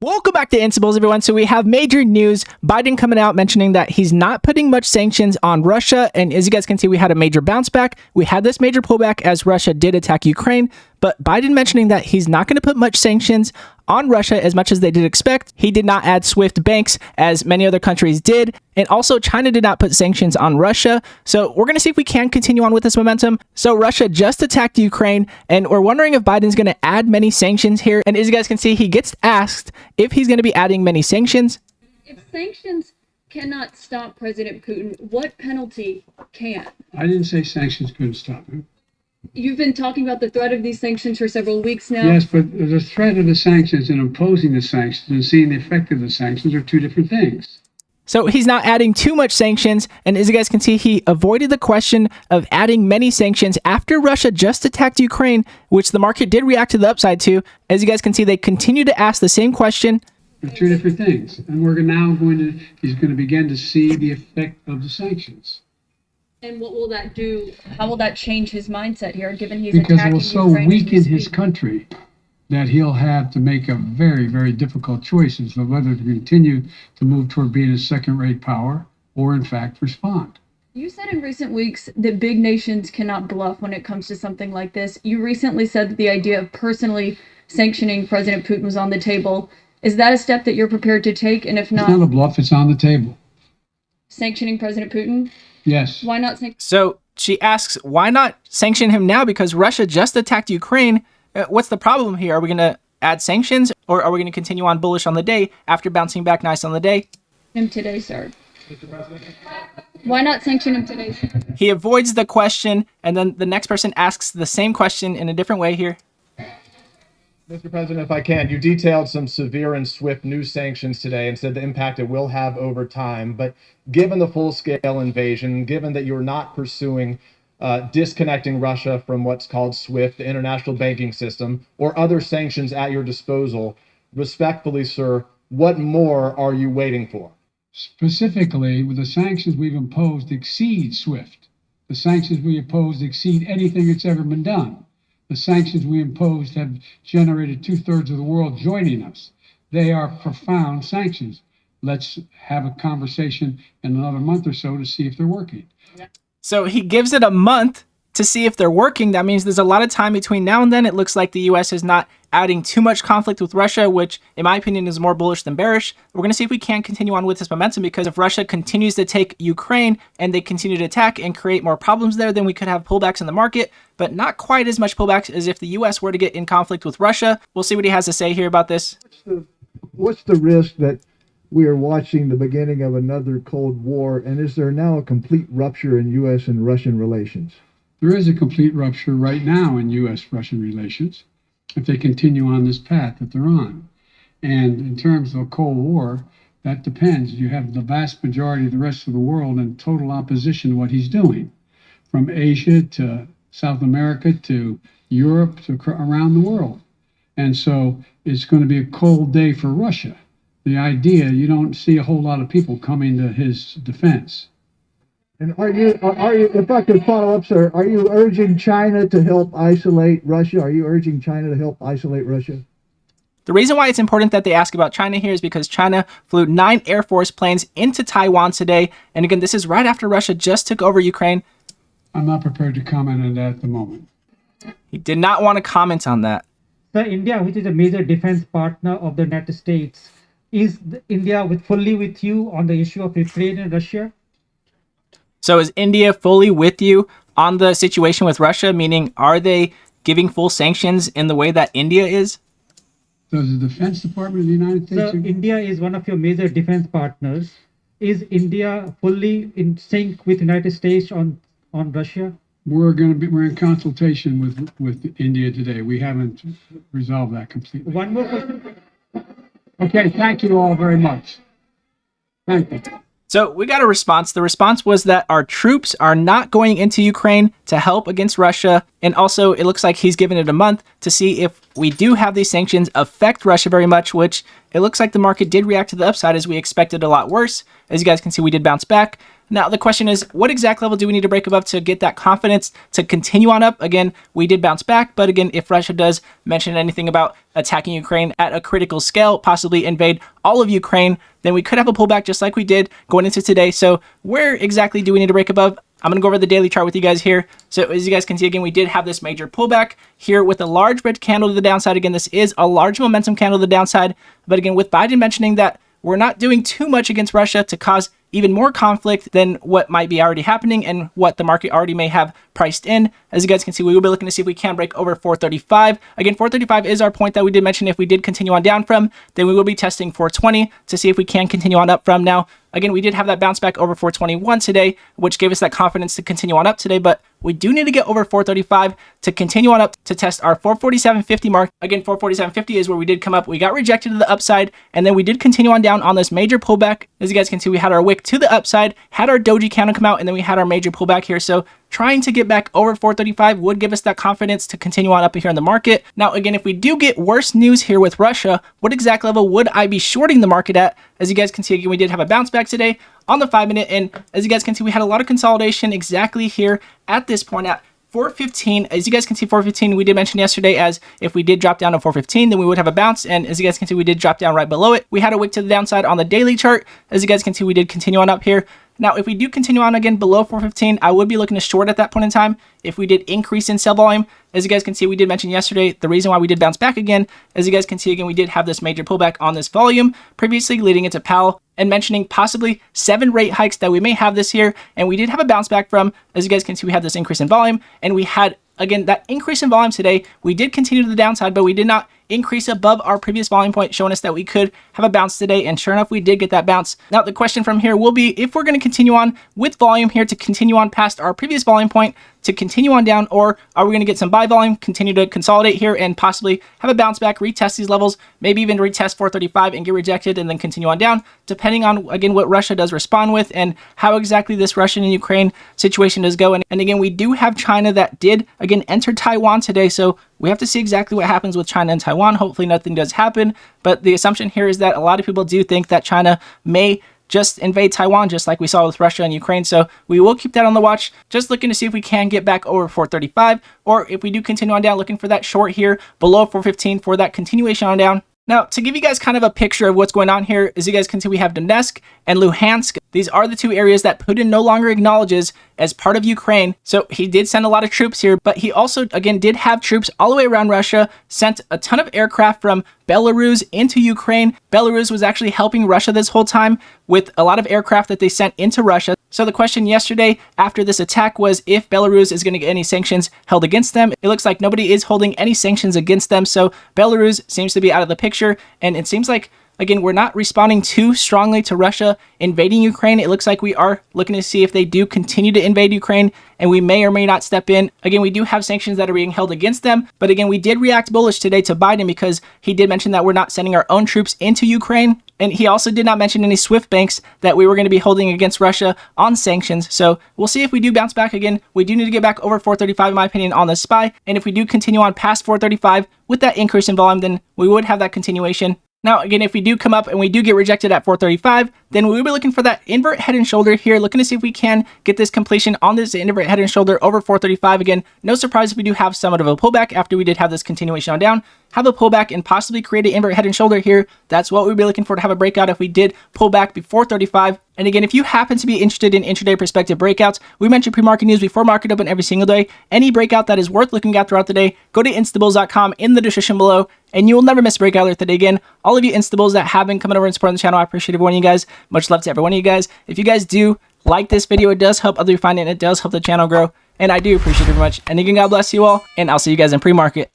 Welcome back to Insibles, everyone. So we have major news. Biden coming out mentioning that he's not putting much sanctions on Russia. And as you guys can see, we had a major bounce back. We had this major pullback as Russia did attack Ukraine. But Biden mentioning that he's not going to put much sanctions on Russia as much as they did expect. He did not add SWIFT banks as many other countries did. And also China did not put sanctions on Russia. So we're going to see if we can continue on with this momentum. So Russia just attacked Ukraine, and we're wondering if Biden's going to add many sanctions here. And as you guys can see, he gets asked if he's going to be adding many sanctions. If sanctions cannot stop President Putin, what penalty can? I didn't say sanctions couldn't stop him. You've been talking about the threat of these sanctions for several weeks now. Yes, but the threat of the sanctions and imposing the sanctions and seeing the effect of the sanctions are two different things. So he's not adding too much sanctions. And as you guys can see, he avoided the question of adding many sanctions after Russia just attacked Ukraine, which the market did react to the upside to. As you guys can see, they continue to ask the same question. They're two different things. And he's going to begin to see the effect of the sanctions. And what will that do? How will that change his mindset here, given he's because attacking it will so Ukraine weaken his country that he'll have to make a very, very difficult choice as to whether to continue to move toward being a second-rate power or, in fact, respond. You said in recent weeks that big nations cannot bluff when it comes to something like this. You recently said that the idea of personally sanctioning President Putin was on the table. Is that a step that you're prepared to take? And if not, it's not a bluff, it's on the table. Sanctioning President Putin? Yes. Why not sanction? So she asks, why not sanction him now? Because Russia just attacked Ukraine. What's the problem here? Are we going to add sanctions, or are we going to continue on bullish on the day after bouncing back nice on the day? Him today, sir. Why not sanction him today, sir? He avoids the question, and then the next person asks the same question in a different way here. Mr. President, if I can, you detailed some severe and swift new sanctions today and said the impact it will have over time. But given the full-scale invasion, given that you're not pursuing disconnecting Russia from what's called SWIFT, the international banking system, or other sanctions at your disposal, respectfully, sir, what more are you waiting for? Specifically, with the sanctions we've imposed exceed SWIFT. The sanctions we imposed exceed anything that's ever been done. The sanctions we imposed have generated 2/3 of the world joining us. They are profound sanctions. Let's have a conversation in another month or so to see if they're working. So he gives it a month to see if they're working. That means there's a lot of time between now and then. It looks like the U.S. is not adding too much conflict with Russia, which in my opinion is more bullish than bearish. We're going to see if we can continue on with this momentum, because if Russia continues to take Ukraine and they continue to attack and create more problems there, then we could have pullbacks in the market, but not quite as much pullbacks as if the U.S. were to get in conflict with Russia. We'll see what he has to say here about this. What's the risk that we are watching the beginning of another Cold War, and is there now a complete rupture in U.S. and Russian relations? There is a complete rupture right now in U.S.-Russian relations if they continue on this path that they're on. And in terms of a Cold War, that depends. You have the vast majority of the rest of the world in total opposition to what he's doing, from Asia to South America to Europe to around the world. And so it's going to be a cold day for Russia. The idea, you don't see a whole lot of people coming to his defense. And are you, if I could follow up, sir, are you urging China to help isolate Russia? Are you urging China to help isolate Russia? The reason why it's important that they ask about China here is because China flew 9 Air Force planes into Taiwan today. And again, this is right after Russia just took over Ukraine. I'm not prepared to comment on that at the moment. He did not want to comment on that. So India, which is a major defense partner of the United States, is India fully with you on the issue of Ukraine and Russia? So is India fully with you on the situation with Russia? Meaning, are they giving full sanctions in the way that India is? Does the Defense Department of the United States... So India is one of your major defense partners. Is India fully in sync with United States on Russia? We're in consultation with India today. We haven't resolved that completely. One more question. Okay, thank you all very much. Thank you. So we got a response. The response was that our troops are not going into Ukraine to help against Russia. And also, it looks like he's given it a month to see if we do have these sanctions affect Russia very much, which it looks like the market did react to the upside as we expected a lot worse. As you guys can see, we did bounce back. Now, the question is, what exact level do we need to break above to get that confidence to continue on up? Again, we did bounce back, but again, if Russia does mention anything about attacking Ukraine at a critical scale, possibly invade all of Ukraine, then we could have a pullback just like we did going into today. So where exactly do we need to break above? I'm going to go over the daily chart with you guys here. So as you guys can see, again, we did have this major pullback here with a large red candle to the downside. Again, this is a large momentum candle to the downside. But again, with Biden mentioning that we're not doing too much against Russia to cause even more conflict than what might be already happening and what the market already may have priced in. As you guys can see, we will be looking to see if we can break over 435. Again, 435 is our point that we did mention. If we did continue on down from, then we will be testing 420 to see if we can continue on up from. Now, again, we did have that bounce back over 421 today, which gave us that confidence to continue on up today, but we do need to get over 435 to continue on up to test our 447.50 mark. Again, 447.50 is where we did come up. We got rejected to the upside, and then we did continue on down on this major pullback. As you guys can see, we had our wick to the upside, had our doji candle come out, and then we had our major pullback here. So trying to get back over 435 would give us that confidence to continue on up here in the market. Now, again, if we do get worse news here with Russia, what exact level would I be shorting the market at? As you guys can see, again, we did have a bounce back today on the 5-minute, and as you guys can see, we had a lot of consolidation exactly here at this point at 415. As you guys can see, 415, we did mention yesterday as if we did drop down to 415, then we would have a bounce. And as you guys can see, we did drop down right below it. We had a wick to the downside on the daily chart. As you guys can see, we did continue on up here. Now, if we do continue on again below 415, I would be looking to short at that point in time. If we did increase in sell volume, as you guys can see, we did mention yesterday, the reason why we did bounce back again, as you guys can see, again, we did have this major pullback on this volume previously leading into Powell and mentioning possibly 7 rate hikes that we may have this year. And we did have a bounce back from, as you guys can see, we had this increase in volume, and we had, again, that increase in volume today. We did continue to the downside, but we did not increase above our previous volume point, showing us that we could have a bounce today. And sure enough, we did get that bounce. Now, the question from here will be if we're going to continue on with volume here to continue on past our previous volume point to continue on down, or are we going to get some buy volume, continue to consolidate here and possibly have a bounce back, retest these levels, maybe even retest 435 and get rejected and then continue on down, depending on, again, what Russia does respond with and how exactly this Russian and Ukraine situation does go. And again, we do have China that did, again, enter Taiwan today. So we have to see exactly what happens with China and Taiwan. Hopefully nothing does happen. But the assumption here is that a lot of people do think that China may just invade Taiwan, just like we saw with Russia and Ukraine. So we will keep that on the watch, just looking to see if we can get back over 435, or if we do continue on down, looking for that short here below 415 for that continuation on down. Now, to give you guys kind of a picture of what's going on here, as you guys can see, we have Donetsk and Luhansk. These are the two areas that Putin no longer acknowledges as part of Ukraine. So he did send a lot of troops here, but he also, again, did have troops all the way around Russia, sent a ton of aircraft from Belarus into Ukraine. Belarus was actually helping Russia this whole time with a lot of aircraft that they sent into Russia. So the question yesterday after this attack was if Belarus is going to get any sanctions held against them. It looks like nobody is holding any sanctions against them. So Belarus seems to be out of the picture. And it seems like, again, we're not responding too strongly to Russia invading Ukraine. It looks like we are looking to see if they do continue to invade Ukraine, and we may or may not step in. Again, we do have sanctions that are being held against them. But again, we did react bullish today to Biden because he did mention that we're not sending our own troops into Ukraine. And he also did not mention any SWIFT banks that we were going to be holding against Russia on sanctions. So we'll see if we do bounce back again. We do need to get back over 435, in my opinion, on the SPY. And if we do continue on past 435 with that increase in volume, then we would have that continuation. Now, again, if we do come up and we do get rejected at 435, then we will be looking for that invert head and shoulder here, looking to see if we can get this completion on this invert head and shoulder over 435. Again, no surprise if we do have somewhat of a pullback after we did have this continuation on down, have a pullback and possibly create an invert head and shoulder here. That's what we'd be looking for to have a breakout if we did pull back before 35. And again, if you happen to be interested in intraday perspective breakouts, we mention pre-market news before market open every single day. Any breakout that is worth looking at throughout the day, go to instabulls.com in the description below, and you will never miss a breakout alert today. Again, all of you instabulls that have been coming over and supporting the channel, I appreciate every one of you guys. Much love to every one of you guys. If you guys do like this video, it does help other people find it, and it does help the channel grow, and I do appreciate it very much. And again, God bless you all, and I'll see you guys in pre-market.